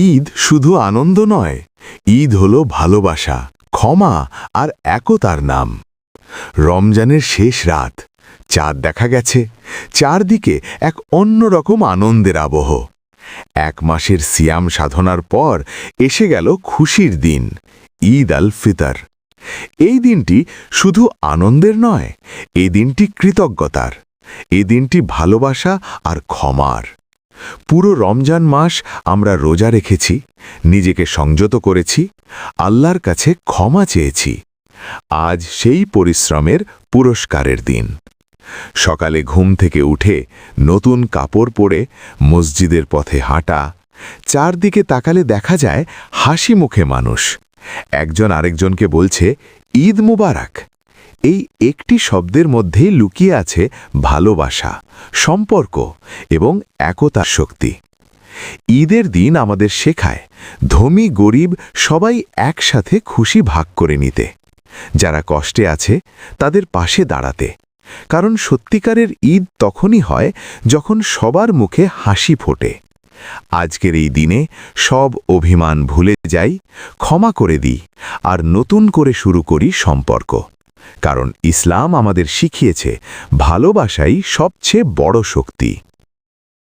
ঈদ শুধু আনন্দ নয়, ঈদ হলো ভালোবাসা, ক্ষমা আর একতার নাম। রমজানের শেষ রাত, চাঁদ দেখা গেছে, চারদিকে এক অন্যরকম আনন্দের আবহ। 1 মাসের সিয়াম সাধনার পর এসে গেল খুশির দিন, ঈদ আল ফিতর। এই দিনটি শুধু আনন্দের নয়, এই দিনটি কৃতজ্ঞতার, এই দিনটি ভালোবাসা আর ক্ষমার। পুরো রমজান মাস আমরা রোজা রেখেছি, নিজেকে সংযত করেছি, আল্লাহর কাছে ক্ষমা চেয়েছি। আজ সেই পরিশ্রমের পুরস্কারের দিন। সকালে ঘুম থেকে উঠে নতুন কাপড় পরে মসজিদের পথে হাঁটা, চারদিকে তাকালে দেখা যায় হাসি মুখে মানুষ। একজন আরেকজনকে বলছে ঈদ মুবারক। এই একটি শব্দের মধ্যেই লুকিয়ে আছে ভালোবাসা, সম্পর্ক এবং একতার শক্তি। ঈদের দিন আমাদের শেখায় ধনী গরিব সবাই একসাথে খুশি ভাগ করে নিতে, যারা কষ্টে আছে তাদের পাশে দাঁড়াতে। কারণ সত্যিকারের ঈদ তখনই হয় যখন সবার মুখে হাসি ফোটে। আজকের এই দিনে সব অভিমান ভুলে যাই, ক্ষমা করে দিই আর নতুন করে শুরু করি সম্পর্ক। কারণ ইসলাম আমাদের শিখিয়েছে ভালোবাসাই সবচেয়ে বড় শক্তি।